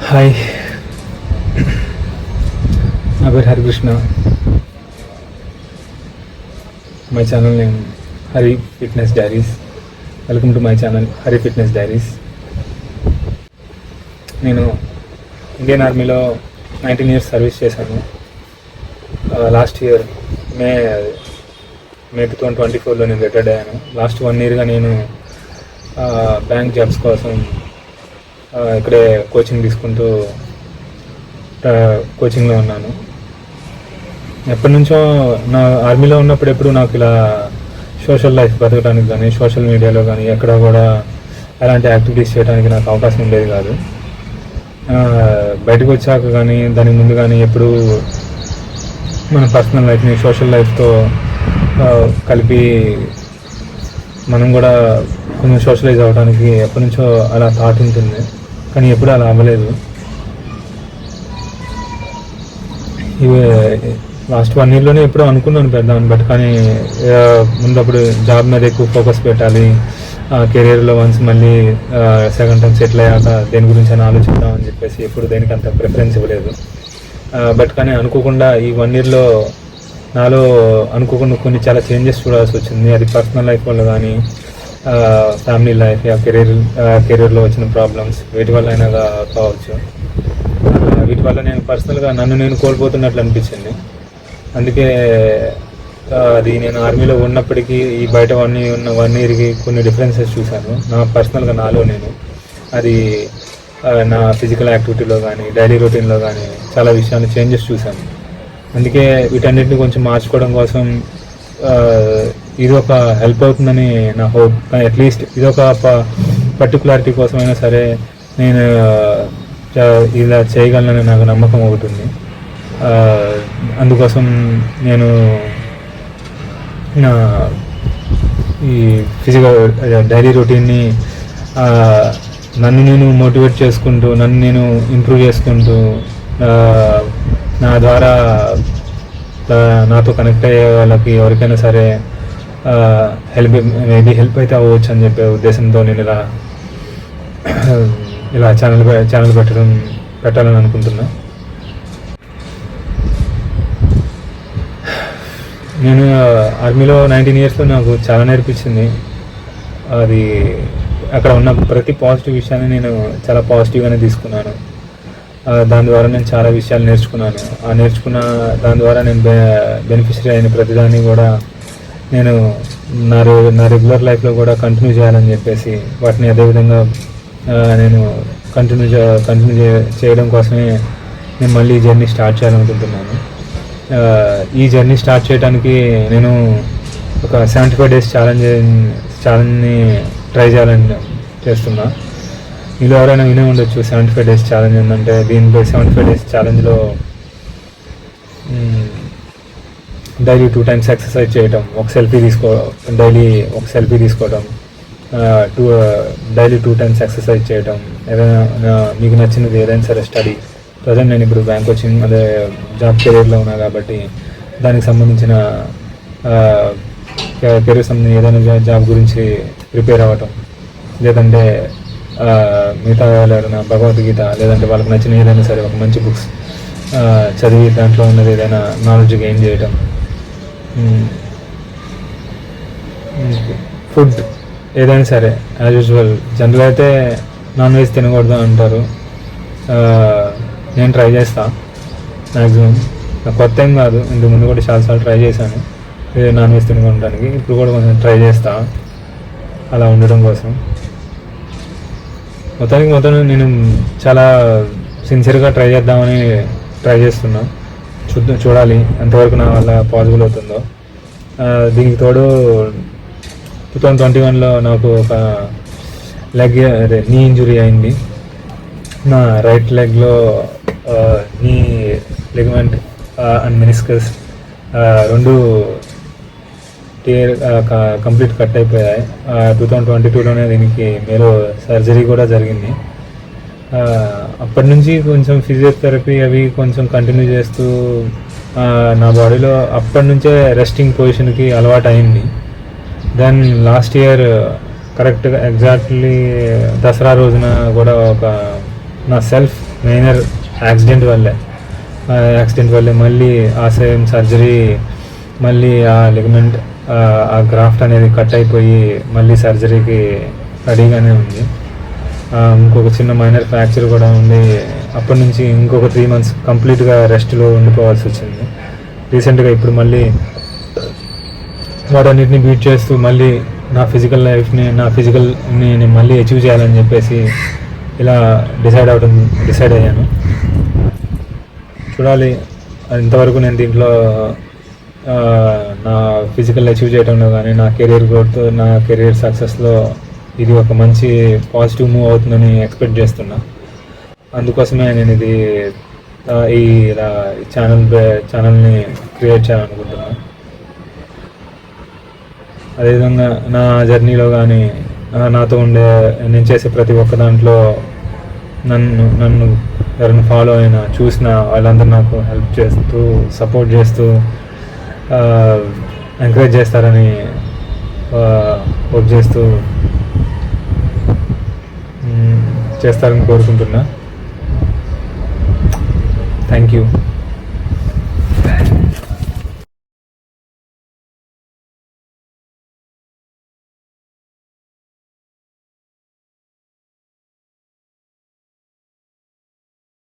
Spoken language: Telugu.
హాయ్, నా పేరు Harikrishna. My channel name Hari fitness diaries. Welcome to my channel Hari fitness diaries. నేను ఇండియన్ ఆర్మీలో 19 years సర్వీస్ చేశాను. లాస్ట్ ఇయర్ మే 2024లో నేను రిటైర్డ్ అయ్యాను. లాస్ట్ 1 yearగా నేను బ్యాంక్ జాబ్స్ కోసం ఇక్కడే కోచింగ్ తీసుకుంటూ కోచింగ్లో ఉన్నాను. ఎప్పటి నుంచో నా ఆర్మీలో ఉన్నప్పుడు ఎప్పుడు నాకు ఇలా సోషల్ లైఫ్ బతకడానికి కానీ సోషల్ మీడియాలో కానీ ఎక్కడ కూడా అలాంటి యాక్టివిటీస్ చేయడానికి నాకు అవకాశం ఉండేది కాదు. బయటకు వచ్చాక కానీ దానికి ముందు కానీ ఎప్పుడు మన పర్సనల్ లైఫ్ని సోషల్ లైఫ్తో కలిపి మనం కూడా కొంచెం సోషలైజ్ అవ్వడానికి ఎప్పటి నుంచో అలా థాట్ ఉంటుంది, కానీ ఎప్పుడు అలా అవ్వలేదు. ఇవి లాస్ట్ 1 yearలోనే ఎప్పుడో అనుకున్నాను పెద్దామని, బట్ కానీ ముందప్పుడు జాబ్ మీద ఎక్కువ ఫోకస్ పెట్టాలి, కెరీర్లో వన్స్ మళ్ళీ సెకండ్ టైం సెటిల్ అయ్యాక దేని గురించి అని ఆలోచిద్దామని చెప్పేసి ఎప్పుడు దేనికి అంత ప్రిఫరెన్స్ ఇవ్వలేదు. బట్ కానీ అనుకోకుండా ఈ 1 yearలో నాలో అనుకోకుండా కొన్ని చాలా చేంజెస్ చూడాల్సి వచ్చింది. అది పర్సనల్ లైఫ్ వల్ల కానీ ఫ్యామిలీ లైఫ్ కెరీర్లో వచ్చిన ప్రాబ్లమ్స్ వీటి వల్ల అయినా కావచ్చు. వీటి వల్ల నేను పర్సనల్గా నన్ను నేను కోల్పోతున్నట్లు అనిపించింది. అందుకే అది నేను ఆర్మీలో ఉన్నప్పటికీ ఈ బయట 1 yearకి కొన్ని డిఫరెన్సెస్ చూశాను నా పర్సనల్గా నాలో నేను. అది నా ఫిజికల్ యాక్టివిటీలో కానీ డైలీ రొటీన్లో కానీ చాలా విషయాలు చేంజెస్ చూశాను. అందుకే వీటన్నిటిని కొంచెం మార్చుకోవడం కోసం ఇది ఒక హెల్ప్ అవుతుందని నా హోప్. అట్లీస్ట్ ఇది ఒక పర్టికులారిటీ కోసమైనా సరే నేను ఇలా చేయగలనని నాకు నమ్మకం అవుతుంది. అందుకోసం నేను నా ఈ ఫిజికల్ డైలీ రొటీన్ని నన్ను నేను మోటివేట్ చేసుకుంటూ నన్ను నేను ఇంప్రూవ్ చేసుకుంటూ నా ద్వారా నాతో కనెక్ట్ అయ్యే వాళ్ళకి ఎవరికైనా సరే హెల్ప్ అయితే అవ్వచ్చు అని చెప్పే ఉద్దేశంతో నేను ఇలా ఛానల్ పెట్టాలని అనుకుంటున్నా. నేను ఆర్మీలో 19 yearsలో నాకు చాలా నేర్పించింది. అది అక్కడ ఉన్న ప్రతి పాజిటివ్ విషయాన్ని నేను చాలా పాజిటివ్గానే తీసుకున్నాను. దాని ద్వారా నేను చాలా విషయాలు నేర్చుకున్నాను. నేర్చుకున్న దాని ద్వారా నేను బెనిఫిషరీ అయిన ప్రతిదాన్ని కూడా నేను నా రెగ్యులర్ లైఫ్లో కూడా కంటిన్యూ చేయాలని చెప్పేసి వాటిని అదేవిధంగా నేను కంటిన్యూ చేయడం కోసమే నేను మళ్ళీ ఈ జర్నీ స్టార్ట్ చేయాలనుకుంటున్నాను. ఈ జర్నీ స్టార్ట్ చేయడానికి నేను ఒక 75 days ఛాలెంజ్ని ట్రై చేయాలని చేస్తున్నా. మీలో ఎవరైనా వినే ఉండొచ్చు 75 days ఛాలెంజ్ ఏంటంటే. దీనిపై 75 days ఛాలెంజ్లో డైలీ 2 times ఎక్సర్సైజ్ చేయటం, డైలీ ఒక సెల్ఫీ తీసుకోవడం, డైలీ 2 times ఎక్సర్సైజ్ చేయటం, ఏదైనా మీకు నచ్చినది ఏదైనా సరే స్టడీ. ప్రజెంట్ నేను ఇప్పుడు బ్యాంక్ కోచింగ్ అదే జాబ్ కెరీర్లో ఉన్నా కాబట్టి దానికి సంబంధించిన కెరీర్ సంబంధించిన ఏదైనా జాబ్ గురించి ప్రిపేర్ అవ్వటం, లేదంటే మిగతా ఎవరైనా భగవద్గీత లేదంటే వాళ్ళకి నచ్చిన ఏదైనా సరే ఒక మంచి బుక్స్ చదివి దాంట్లో ఉన్నది ఏదైనా నాలెడ్జ్ గెయిన్ చేయటం. ఫుడ్ ఏదైనా సరే యాజ్ యూజువల్. జనరల్ అయితే నాన్ వెజ్ తినకూడదు అంటారు. నేను ట్రై చేస్తాను మ్యాక్సిమం. నాకు కొత్త ఏం కాదు, ఇంతకు ముందు కూడా చాలాసార్లు ట్రై చేశాను నాన్ వెజ్ తినడానికి. ఇప్పుడు కూడా కొంచెం ట్రై చేస్తాను అలా ఉండడం కోసం. మొత్తం నేను చాలా సిన్సియర్గా ట్రై చేద్దామని ట్రై చేస్తున్నా. చూడాలి ఎంతవరకు నా వల్ల పాసిబుల్ అవుతుందో. దీనికి తోడు 2021లో నాకు ఒక నీ ఇంజురీ అయింది. నా రైట్ లెగ్లో నీ లిగమెంట్ అండ్ మెనిస్కస్ రెండు కంప్లీట్ కట్ అయిపోయాయి. 2022లోనే దీనికి మేలో సర్జరీ కూడా జరిగింది. అప్పటి నుంచి కొంచెం ఫిజియోథెరపీ అవి కొంచెం కంటిన్యూ చేస్తూ నా బాడీలో అప్పటి నుంచే రెస్టింగ్ పొజిషన్కి అలవాటు అయింది. దెన్ లాస్ట్ ఇయర్ కరెక్ట్గా ఎగ్జాక్ట్లీ దసరా రోజున కూడా ఒక నా సెల్ఫ్ మైనర్ యాక్సిడెంట్ వల్లే మళ్ళీ ఆ సేమ్ సర్జరీ, మళ్ళీ ఆ లిగమెంట్, ఆ గ్రాఫ్ట్ అనేది కట్ అయిపోయి మళ్ళీ సర్జరీకి రెడీగానే ఉంది. ఇంకొక చిన్న మైనర్ ఫ్రాక్చర్ కూడా ఉంది. అప్పటి నుంచి ఇంకొక 3 months కంప్లీట్గా రెస్ట్లో ఉండిపోవాల్సి వచ్చింది. రీసెంట్గా ఇప్పుడు మళ్ళీ వాటన్నిటిని బీట్ చేస్తూ మళ్ళీ నా ఫిజికల్ని నేను మళ్ళీ అచీవ్ చేయాలని చెప్పేసి ఇలా డిసైడ్ అయ్యాను. చూడాలి ఇంతవరకు నేను దీంట్లో నా ఫిజికల్ అచీవ్ చేయడంలో కానీ, నా కెరీర్ గ్రోత్, నా కెరీర్ సక్సెస్లో ఇది ఒక మంచి పాజిటివ్ మూవ్ అవుతుందని ఎక్స్పెక్ట్ చేస్తున్నా. అందుకోసమే నేను ఇది ఈ ఛానల్ని క్రియేట్ చేయాలనుకుంటున్నాను. అదేవిధంగా నా జర్నీలో కానీ, నాతో నేను చేసే ప్రతి ఒక్క దాంట్లో నన్ను ఎవరైనా ఫాలో అయినా, చూసిన వాళ్ళందరూ నాకు హెల్ప్ చేస్తూ, సపోర్ట్ చేస్తూ, ఎంకరేజ్ చేస్తారని వర్క్ చేస్తారని కోరుకుంటున్నా. Thank you.